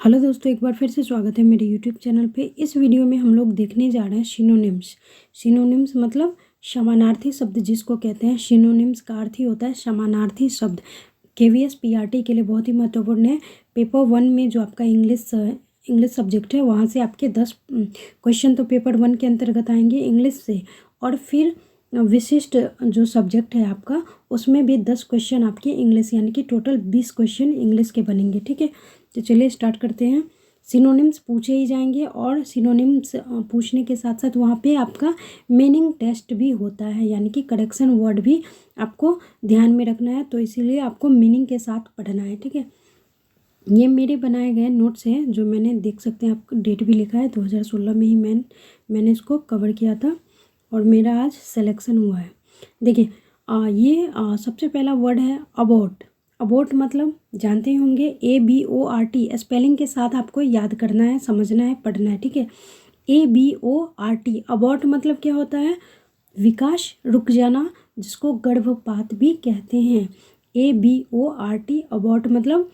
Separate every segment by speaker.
Speaker 1: Hello दोस्तों, एक बार फिर से स्वागत है मेरे यूट्यूब चैनल पे। इस वीडियो में हम लोग देखने जा रहे हैं सिनोनिम्स। सिनोनिम्स मतलब समानार्थी शब्द जिसको कहते हैं। सिनोनिम्स का अर्थ ही होता है समानार्थी शब्द। केवीएस पीआरटी के लिए बहुत ही महत्वपूर्ण है। पेपर 1 में जो आपका इंग्लिश सब्जेक्ट है वहाँ से आपके 10 क्वेश्चन तो पेपर 1 के अंतर्गत आएंगे इंग्लिश से, और फिर विशिष्ट जो सब्जेक्ट है आपका उसमें भी 10 क्वेश्चन आपके इंग्लिश, यानी कि टोटल 20 क्वेश्चन इंग्लिश के बनेंगे। ठीक है, तो चलिए स्टार्ट करते हैं। सिनोनिम्स पूछे ही जाएंगे और सिनोनिम्स पूछने के साथ साथ वहाँ पे आपका मीनिंग टेस्ट भी होता है, यानी कि करेक्शन वर्ड भी आपको ध्यान में रखना है, तो इसीलिए आपको मीनिंग के साथ पढ़ना है। ठीक है, ये मेरे बनाए गए नोट्स हैं जो मैंने देख सकते हैं, आपको डेट भी लिखा है 2016 में ही मैंने इसको कवर किया था और मेरा आज सिलेक्शन हुआ है। देखिए ये सबसे पहला वर्ड है अबाउट। अबाउट मतलब जानते होंगे, ABORT स्पेलिंग के साथ आपको याद करना है, समझना है, पढ़ना है। ठीक है, ABORT अबाउट मतलब क्या होता है? विकास रुक जाना, जिसको गर्भपात भी कहते हैं। ABORT अबाउट मतलब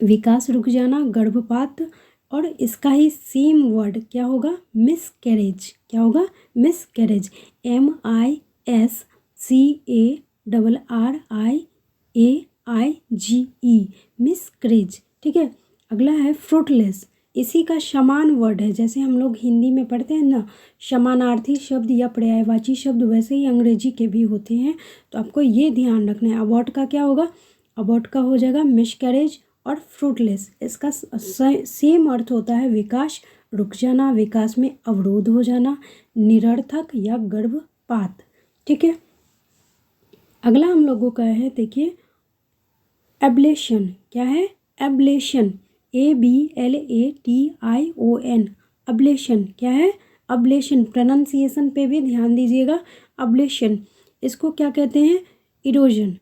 Speaker 1: विकास रुक जाना, गर्भपात। और इसका ही सेम वर्ड क्या होगा? मिसकैरेज। क्या होगा? मिसकैरेज। MISCARRIAGE miscarriage. ठीक है, अगला है फ्रूटलेस। इसी का समान वर्ड है, जैसे हम लोग हिंदी में पढ़ते हैं ना समानार्थी शब्द या पर्यायवाची शब्द, वैसे ही अंग्रेजी के भी होते हैं। तो आपको ये ध्यान रखना है। अबाउट का क्या होगा? अबाउट का हो जाएगा मिसकैरेज। और फ्रूटलेस इसका सेम अर्थ होता है विकास रुक जाना, विकास में अवरोध हो जाना, निरर्थक या गर्भपात। ठीक है, अगला हम लोगों का है, देखिए एब्लेशन। क्या है? एब्लेशन। ABLATION oblation. क्या है? अब्लेशन। प्रोनाउंसिएशन पे भी ध्यान दीजिएगा। अब्लेशन इसको क्या कहते हैं? इरोजन।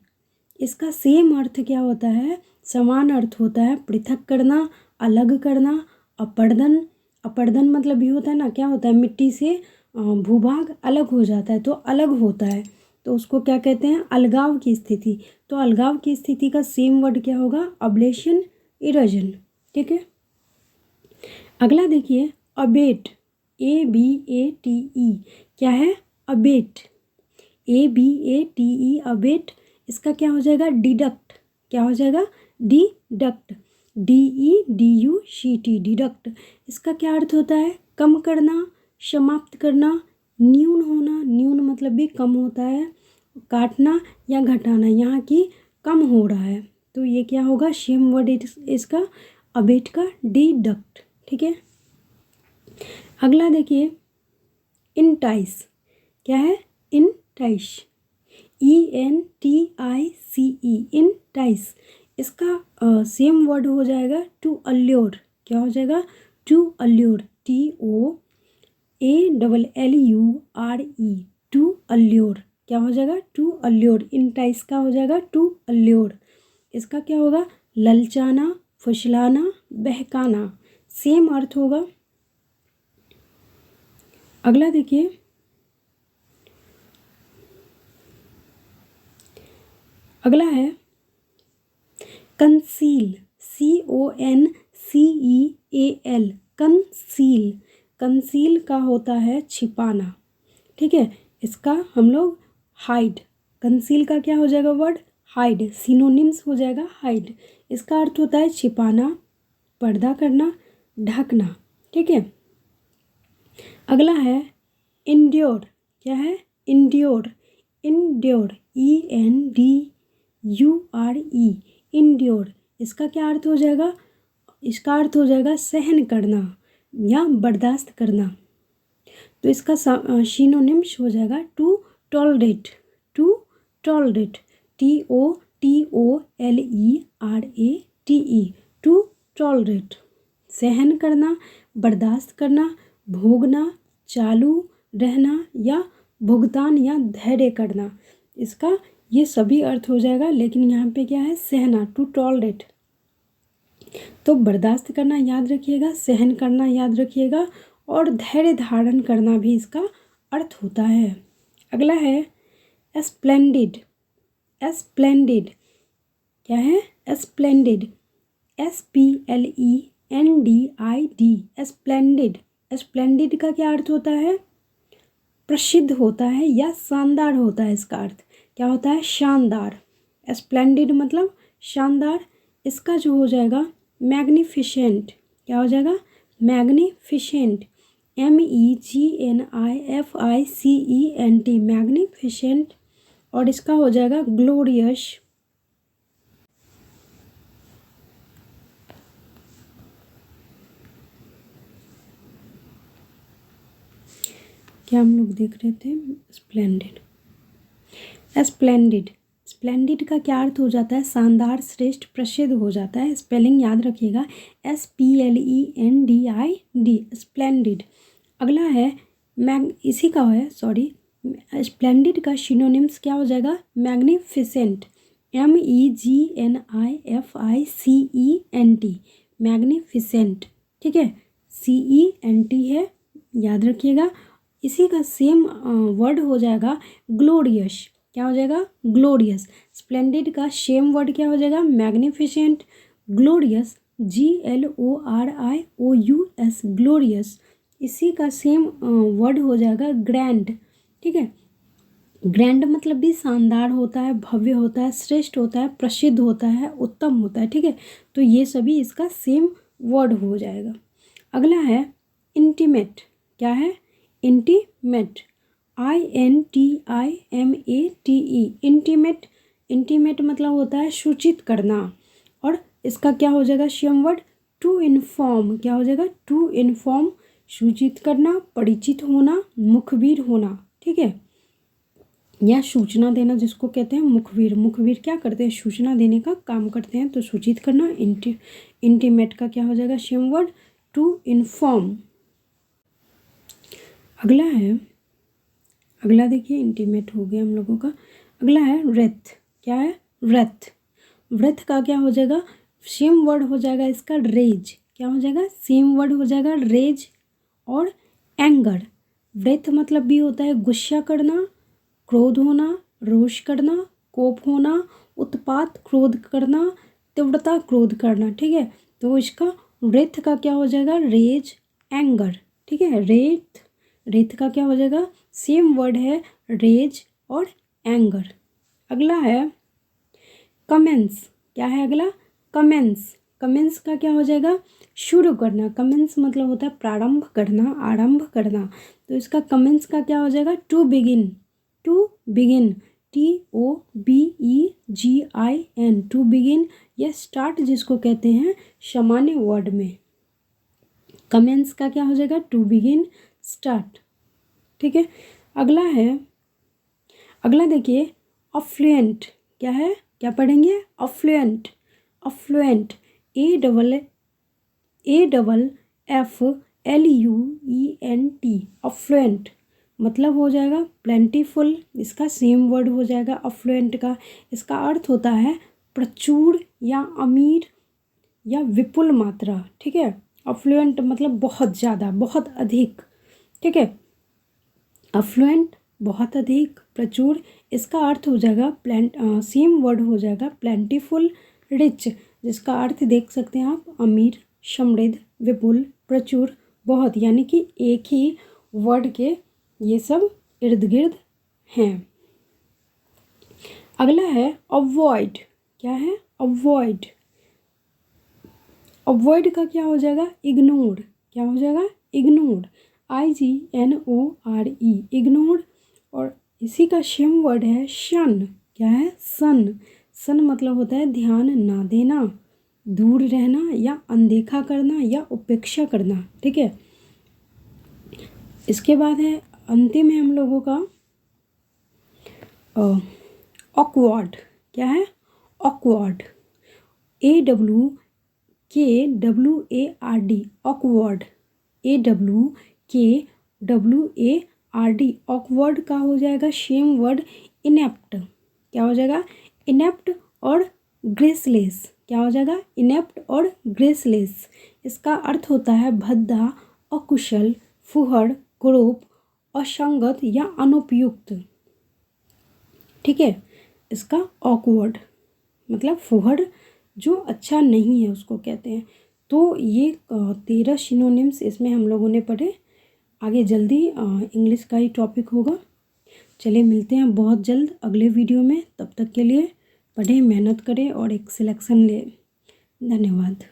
Speaker 1: इसका सेम अर्थ क्या होता है? समान अर्थ होता है पृथक करना, अलग करना, अपर्दन। अपर्दन मतलब ये होता है ना, क्या होता है? मिट्टी से भूभाग अलग हो जाता है तो अलग होता है, तो उसको क्या कहते हैं? अलगाव की स्थिति। तो अलगाव की स्थिति का सेम वर्ड क्या होगा? Oblation, erosion. ठीक है, अगला देखिए अबेट। ABATE क्या है? अबेट। ABATE abate. इसका क्या हो जाएगा? डिडक्ट। क्या हो जाएगा? डिडक्ट। DEDUCT deduct. इसका क्या अर्थ होता है? कम करना, समाप्त करना, न्यून होना। न्यून मतलब भी कम होता है, काटना या घटाना, यहाँ की कम हो रहा है, तो ये क्या होगा? सेम वर्ड इसका अबेट का, डिडक्ट। ठीक है, अगला देखिए इंटाइस। क्या है? इंटाइस। ENTICE entice. इसका सेम वर्ड हो जाएगा टू अल्योर। क्या हो जाएगा? To allure. TOALLURE to allure. क्या हो जाएगा? To allure. इंटाइस का हो जाएगा टू अल्योर। इसका क्या होगा? ललचाना, फुसलाना, बहकाना। सेम अर्थ होगा। अगला देखिए अगला है कंसील। CONCEAL conceal. कंसील का होता है छिपाना। ठीक है, इसका हम लोग हाइड। कंसील का क्या हो जाएगा वर्ड? हाइड। सिनोनिम्स हो जाएगा हाइड। इसका अर्थ होता है छिपाना, पर्दा करना, ढकना। ठीक है, अगला है इंड्योर। क्या है? इंड्योर। Endure ENDURE endure. इसका क्या अर्थ हो जाएगा? इसका अर्थ हो जाएगा सहन करना या बर्दाश्त करना। तो इसका सिनोनिम्स हो जाएगा to tolerate. To tolerate TOTOLERATE to tolerate. सहन करना, बर्दाश्त करना, भोगना, चालू रहना या भुगतान या धैर्य करना। इसका ये सभी अर्थ हो जाएगा, लेकिन यहाँ पे क्या है? सहना, टू टॉलरेट। तो बर्दाश्त करना याद रखिएगा, सहन करना याद रखिएगा, और धैर्य धारण करना भी इसका अर्थ होता है। अगला है स्प्लेंडिड। स्प्लेंडिड क्या है? Splendid SPLENDID, splendid. स्प्लेंडिड का क्या अर्थ होता है? प्रसिद्ध होता है या शानदार होता है। इसका अर्थ क्या होता है? शानदार। स्प्लेंडिड मतलब शानदार। इसका जो हो जाएगा मैग्निफिसेंट, क्या हो जाएगा? Magnificent, MEGNIFICENT, magnificent. और इसका हो जाएगा ग्लोरियस। क्या हम लोग देख रहे थे? स्प्लेंडिड। स्प्लेंडिड, स्प्लेंडिड का क्या अर्थ हो जाता है? शानदार, श्रेष्ठ, प्रसिद्ध हो जाता है। स्पेलिंग याद रखिएगा, SPLENDID, स्प्लेंडिड। अगला है इसी का है, सॉरी, स्प्लेंडिड का सिनोनिम्स क्या हो जाएगा? Magnificent, MEGNIFICENT, magnificent. ठीक है, CENT है, याद रखिएगा। इसी का सेम वर्ड हो जाएगा ग्लोरियस। क्या हो जाएगा? ग्लोरियस। स्प्लेंडिड का सेम वर्ड क्या हो जाएगा? मैग्निफिसेंट। Glorious, GLORIOUS, glorious. इसी का सेम वर्ड हो जाएगा ग्रैंड। ठीक है, ग्रैंड मतलब भी शानदार होता है, भव्य होता है, श्रेष्ठ होता है, प्रसिद्ध होता है, उत्तम होता है। ठीक है, तो ये सभी इसका सेम वर्ड हो जाएगा। अगला है इंटीमेट। क्या है? Intimate, INTIMATE, intimate. इंटीमेट मतलब होता है सूचित करना। और इसका क्या हो जाएगा? Same word to inform. क्या हो जाएगा? टू इन्फॉर्म, सूचित करना, परिचित होना, मुखबिर होना। ठीक है, या सूचना देना जिसको कहते हैं मुखबिर। मुखबिर क्या करते हैं? सूचना देने का काम करते हैं। तो सूचित करना, इंटीमेट का क्या हो जाएगा? Same word to inform. अगला है, अगला देखिए, इंटीमेट हो गया हम लोगों का। अगला है रेथ। क्या है? रेथ। व्रथ का क्या हो जाएगा? सेम वर्ड हो जाएगा इसका रेज। क्या हो जाएगा? सेम वर्ड हो जाएगा रेज और एंगर। व्रथ मतलब भी होता है गुस्सा करना, क्रोध होना, रोष करना, कोप होना, उत्पात, क्रोध करना, तीव्रता, क्रोध करना। ठीक है, तो इसका व्रथ का क्या हो जाएगा? Rage, anger. ठीक है, रेथ का क्या हो जाएगा? सेम वर्ड है रेज और एंगर। अगला है कमेंस। क्या है अगला? कमेंस। कमेंस का क्या हो जाएगा? शुरू करना। कमेंस मतलब होता है प्रारंभ करना, आरंभ करना। तो इसका कमेंस का क्या हो जाएगा? To begin. To begin, TOBEGIN, to begin या स्टार्ट जिसको कहते हैं सामान्य वर्ड में। कमेंस का क्या हो जाएगा? To begin, start. ठीक है, अगला है, अगला देखिए अफ्लुएंट। क्या है? क्या पढ़ेंगे? अफ्लुएंट। अफ्लुएंट, AFFLUENT, अफ्लुएंट मतलब हो जाएगा प्लेंटीफुल। इसका सेम वर्ड हो जाएगा अफ्लुएंट का। इसका अर्थ होता है प्रचुर या अमीर या विपुल मात्रा। ठीक है, अफ्लुएंट मतलब बहुत ज़्यादा, बहुत अधिक। ठीक है, अफ्लुएंट बहुत अधिक, प्रचुर। इसका अर्थ हो जाएगा सेम वर्ड हो जाएगा प्लेंटीफुल, रिच, जिसका अर्थ देख सकते हैं आप, अमीर, समृद्ध, विपुल, प्रचुर, बहुत, यानी कि एक ही वर्ड के ये सब इर्द गिर्द हैं। अगला है अवॉइड। क्या है? अवॉइड। अवॉइड का क्या हो जाएगा? इग्नोर। क्या हो जाएगा? Ignore, IGNORE, ignore. और इसी का सेम वर्ड है शन। क्या है? सन। सन मतलब होता है ध्यान ना देना, दूर रहना या अनदेखा करना या उपेक्षा करना। ठीक है, इसके बाद है अंतिम है हम लोगों का ऑकवर्ड। क्या है? Awkward, AWKWARD, awkward, AWKWARD, awkward का हो जाएगा सेम वर्ड इनेप्ट। क्या हो जाएगा? इनेप्ट और ग्रेसलेस। क्या हो जाएगा? इनेप्ट और ग्रेसलेस। इसका अर्थ होता है भद्दा, अकुशल, फुहड़, कुरूप, असंगत या अनुपयुक्त। ठीक है, इसका ऑकवर्ड मतलब फुहड़, जो अच्छा नहीं है उसको कहते हैं। तो ये 13 सिनोनिम्स इसमें हम लोगों ने पढ़े। आगे जल्दी इंग्लिश का ही टॉपिक होगा। चलिए मिलते हैं बहुत जल्द अगले वीडियो में। तब तक के लिए पढ़ें, मेहनत करें और एक सिलेक्शन लें। धन्यवाद।